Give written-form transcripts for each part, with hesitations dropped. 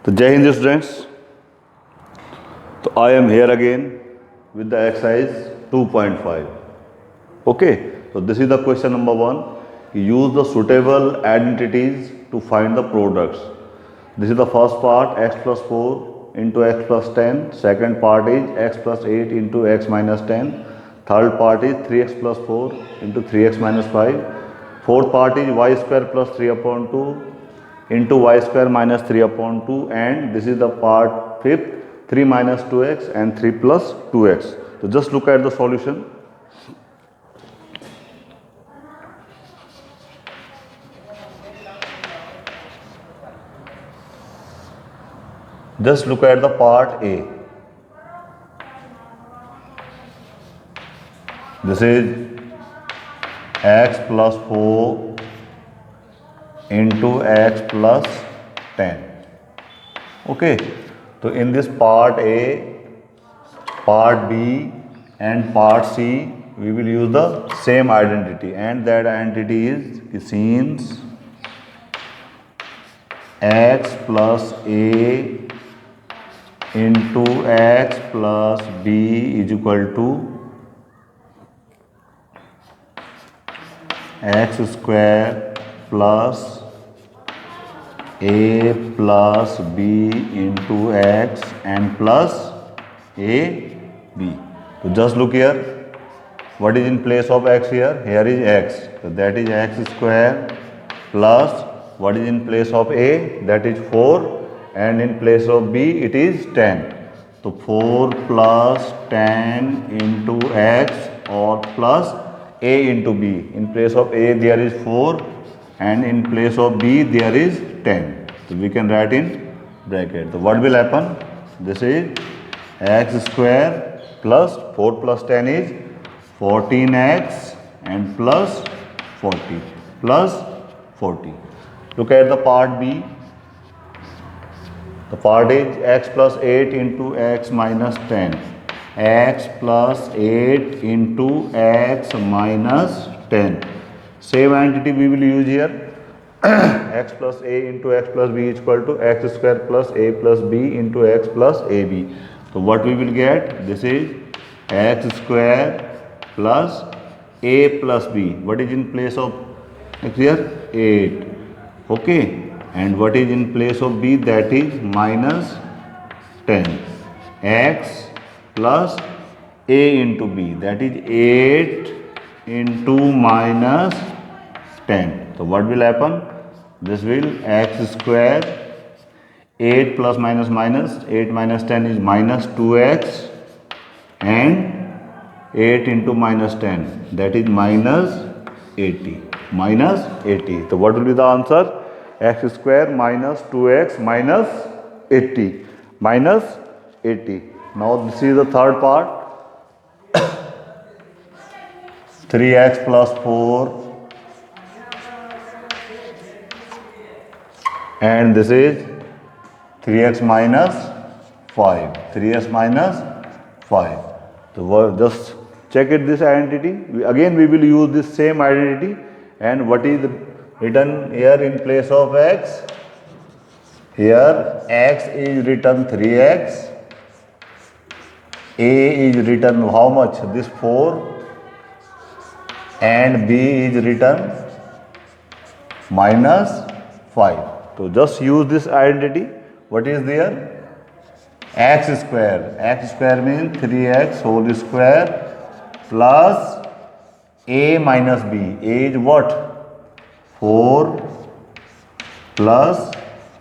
तो जय हिंद स्टूडेंट्स। तो I am here again with the exercise 2.5. Okay, so this is the question number 1. Use the suitable identities to find the products. This is the first part, x plus 4 into x plus 10. Second part is x plus 8 into x minus 10. Third part is 3x plus 4 into 3x minus 5. Fourth part is y square plus 3 upon 2 into y square minus 3 upon 2, and this is the part fifth, 3 minus 2x and 3 plus 2x. So just look at the solution. Just look at the part A. This is x plus 4 into x plus 10. Okay, so in this part A, part B and part C, we will use the same identity, and that identity is since x plus A into x plus B is equal to x square plus a plus b into x and plus a b. So just look here, what is in place of x here? Here is x, so that is x square plus what is in place of a, that is 4, and in place of b it is 10. So 4 plus 10 into x or plus a into b. In place of a there is 4 and in place of b there is 10. So we can write in bracket. So what will happen? This is x square plus 4 plus 10 is 14x and plus 40 plus 40. Look at the part B. The part is x plus 8 into x minus 10. X plus 8 into x minus 10. Same identity we will use here. X plus a into x plus b is equal to x square plus a plus b into x plus ab. So what we will get? This is x square plus a plus b. What is in place of x here? 8. Okay. And what is in place of b? That is minus 10. X plus a into b, that is 8 into minus 10. So what will happen? This will x square, 8 plus minus minus, 8 minus 10 is minus 2x, and 8 into minus 10, that is minus 80. Minus 80. So what will be the answer? X square minus 2x minus 80. Minus 80. Now this is the third part. 3x plus 4 and this is 3x minus 5. 3x minus 5. So just check it, this identity. Again we will use this same identity, and what is written here in place of x? Here x is written 3x. A is written how much? This 4, and b is written minus 5. So just use this identity. What is there? X square. X square means 3x whole square plus a minus b. A is what? 4 plus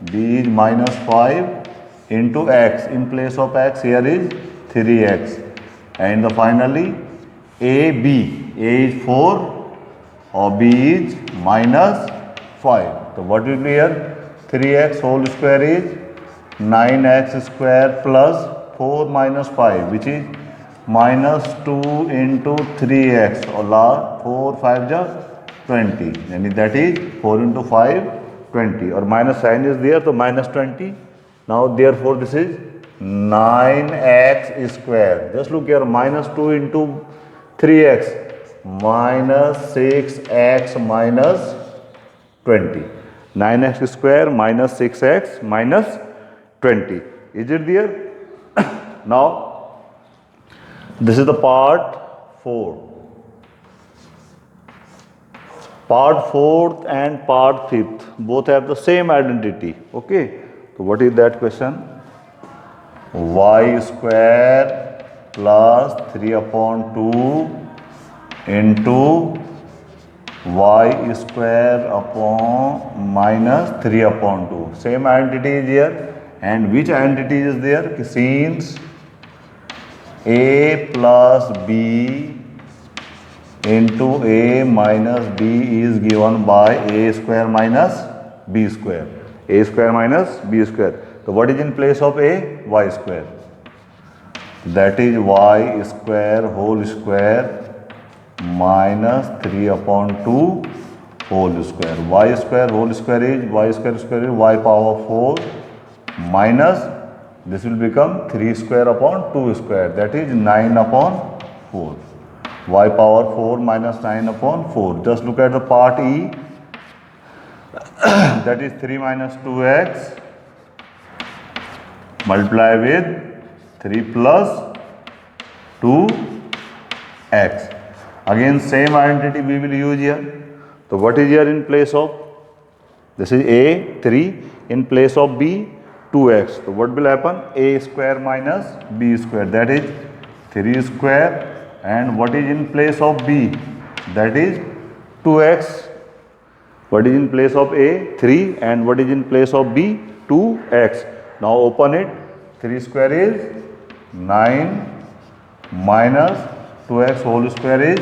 b is minus 5 into x. In place of x here is 3x, and finally AB. A is 4 or B is minus 5. So what will be here? 3x whole square is 9x square plus 4 minus 5, which is minus 2 into 3x, or 4 5 is 20, and that is 4 into 5 20, or minus sign is there, so minus 20. Now therefore this is 9x square. Just look here, minus 2 into 3x minus 6x minus 20. 9x square minus 6x minus 20. Is it there? Now this is the part 4. Part 4th and part 5th both have the same identity. Okay, so what is that question? Y square plus 3 upon 2 into y square upon minus 3 upon 2. Same identity is here. And which identity is there? Since a plus b into a minus b is given by a square minus b square. A square minus b square. So what is in place of a? Y square. That is y square whole square minus 3 upon 2 whole square. Y square whole square is y power 4 minus this will become 3 square upon 2 square, that is 9 upon 4. Y power 4 minus 9 upon 4. Just look at the part E, that is 3 minus 2x multiply with 3 plus 2x. Again same identity we will use here. So what is here in place of? This is a 3, in place of b 2x. So what will happen? A square minus b square, that is 3 square, and what is in place of b? That is 2x. What is in place of a? 3, and what is in place of b? 2x. Now open it. 3 square is 9 minus 2x whole square is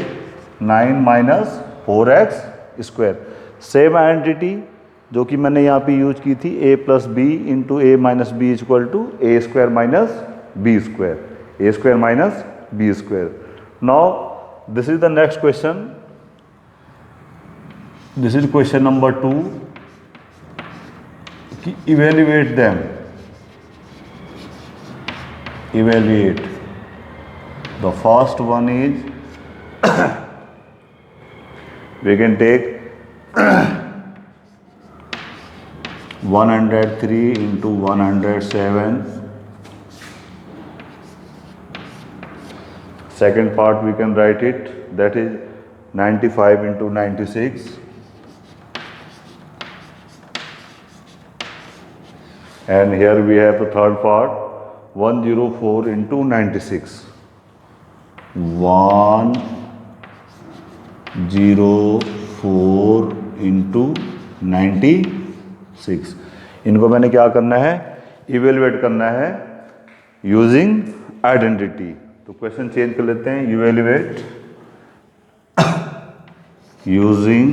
9 minus 4x square. Same identity जो कि मैंने यहाँ पे use की थी, a plus B into A minus B is equal to A square minus B square, A square minus B square. Now this is the next question. This is question number 2. कि evaluate them. Evaluate. The first one is we can take 103 into 107. Second part we can write it, that is 95 into 96. And here we have the third part, 104 into 96. 104 into 96. इनको मैंने क्या करना है? Evaluate करना है using identity. तो question change कर लेते हैं. Evaluate using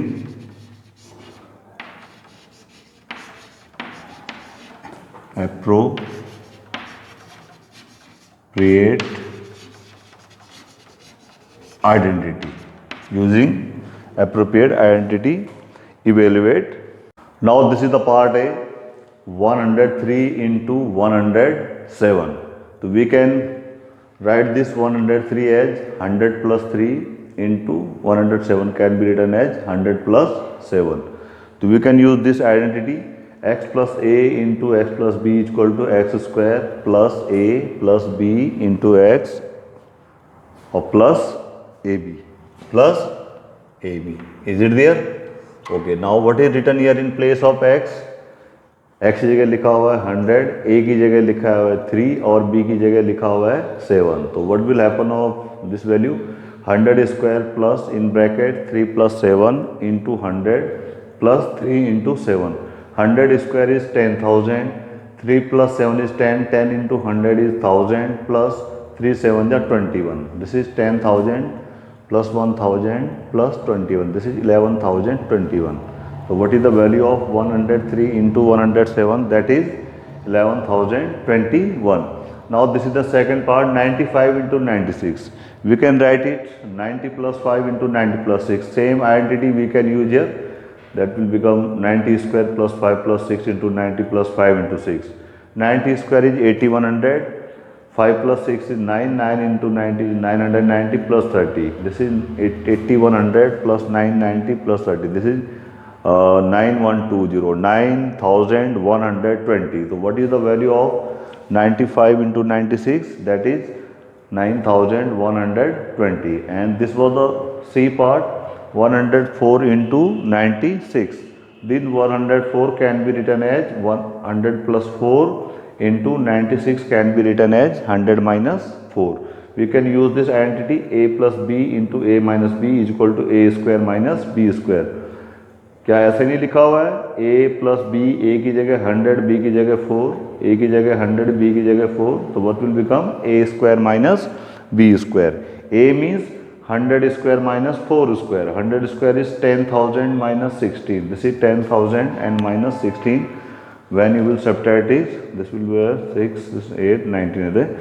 appropriate identity. Using appropriate identity, evaluate. Now this is the part A, 103 into 107. So we can write this 103 as 100 plus 3 into 107 can be written as 100 plus 7. So we can use this identity. X plus a into x plus b is equal to x square plus a plus b into x or plus ab plus ab. Is it there? Okay. Now what is written here in place of x? x की जगह लिखा हुआ है 100, a की जगह लिखा हुआ है 3 और b की जगह लिखा हुआ है 7. तो what will happen of this value? 100 square plus in bracket 3 plus 7 into 100 plus 3 into 7. 100 square is 10,000, 3 plus 7 is 10, 10 into 100 is 1000 plus 3 7 is 21. This is 10,000 plus 1,000 plus 21. This is 11,021. So what is the value of 103 into 107? That is 11,021. Now this is the second part, 95 into 96. We can write it 90 plus 5 into 90 plus 6. Same identity we can use here. That will become 90 square plus 5 plus 6 into 90 plus 5 into 6. 90 square is 8100. 5 plus 6 is 9. 9 into 90 is 990 plus 30. This is 8100 plus 990 plus 30. This is 9120. So what is the value of 95 into 96? That is 9120. And this was the C part, 104 into 96. Then 104 can be written as 100 plus 4 into 96 can be written as 100 minus 4. We can use this identity a plus b into a minus b is equal to a square minus b square. क्या ऐसे नहीं लिखा हुआ है a plus B, a की जगह 100, b की जगह 4, a की जगह 100, b की जगह 4, तो what will become a square minus b square. a means 100 square minus 4 square. 100 square is 10,000 minus 16. This is 10,000 and minus 16. When you will subtract it, this will be 6, this 8, 19.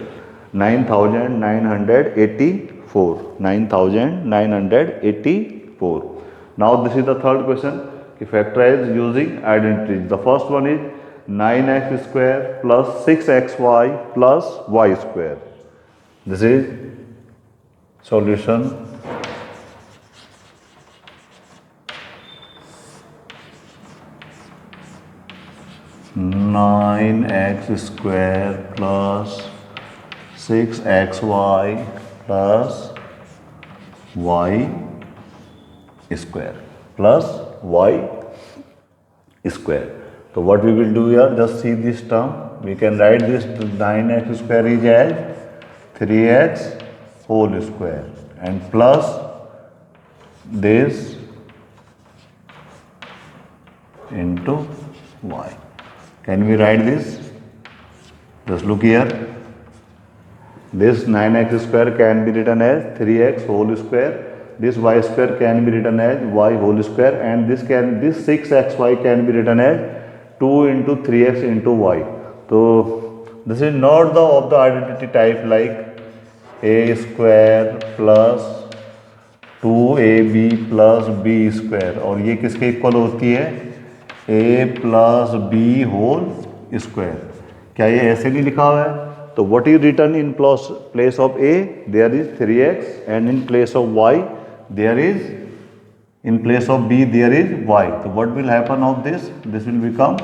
9,984. 9,984. Now this is the third question. Factorize using identities. The first one is 9x square plus 6xy plus y square. This is solution. Nine x square plus 6xy plus y square plus y square. So what we will do here, just see this term. We can write this 9x square is as 3x whole square and plus this into y. Can we write this? Just look here. This 9x square can be written as 3x whole square. This y square can be written as y whole square, and this 6xy can be written as 2 into 3x into y. So this is not the of the identity type like a square plus 2ab plus b square, और ये किसके equal होती है a plus b whole square. क्या ये ऐसे नहीं लिखा हुआ है? तो what is written in place of a, there is 3x, and in place of y there is, in place of b there is y. So what will happen of this? This will become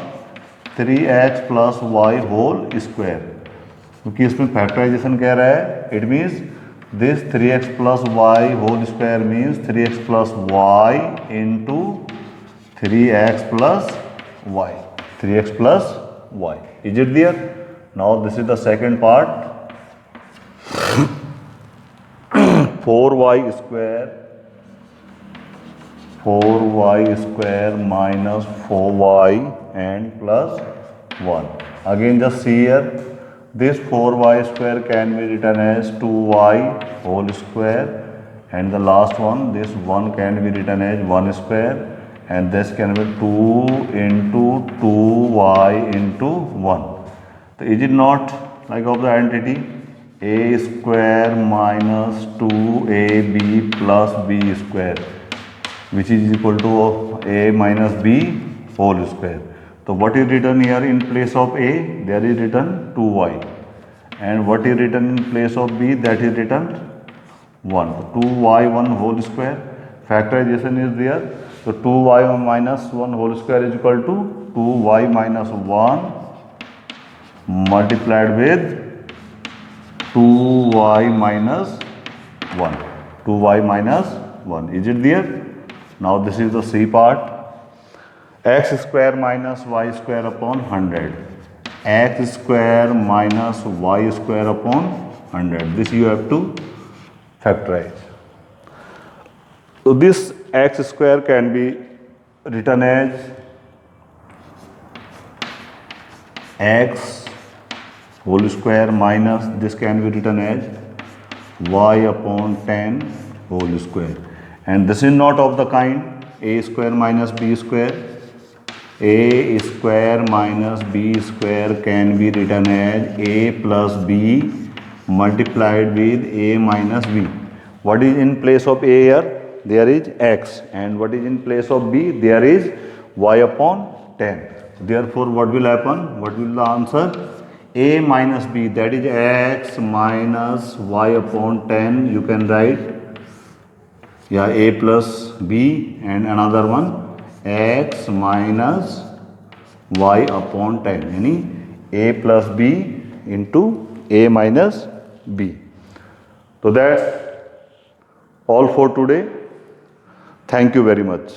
3x plus y whole square. क्योंकि इसमें factorisation कह रहा है, it means this 3x plus y whole square means 3x plus y into 3x plus y. 3x plus y. Is it there? Now this is the second part. 4y square minus 4y and plus 1. Again just see here, this 4y square can be written as 2y whole square, and the last one, this 1 can be written as 1 square, and this can be 2 into 2y into 1. So is it not like of the identity a square minus 2ab plus b square, which is equal to a minus b whole square. So what is written here in place of a? There is written 2y, and what is written in place of b? That is written 1. 2y 1 whole square. Factorization is there. So 2y minus 1 whole square is equal to 2y minus 1 multiplied with 2y minus 1. 2y minus 1. Is it there? Now this is the C part. X square minus y square upon 100. X square minus y square upon 100. This you have to factorize. So this x square can be written as x whole square minus, this can be written as y upon 10 whole square. And this is not of the kind a square minus b square. A square minus b square can be written as a plus b multiplied with a minus b. What is in place of a here? There is x, and what is in place of b? There is y upon 10. Therefore what will happen? What will the answer? A minus b, that is x minus y upon 10. You can write a plus b, and another one x minus Y upon 10 यानी a plus B into A minus B. So that's all for today. Thank you very much.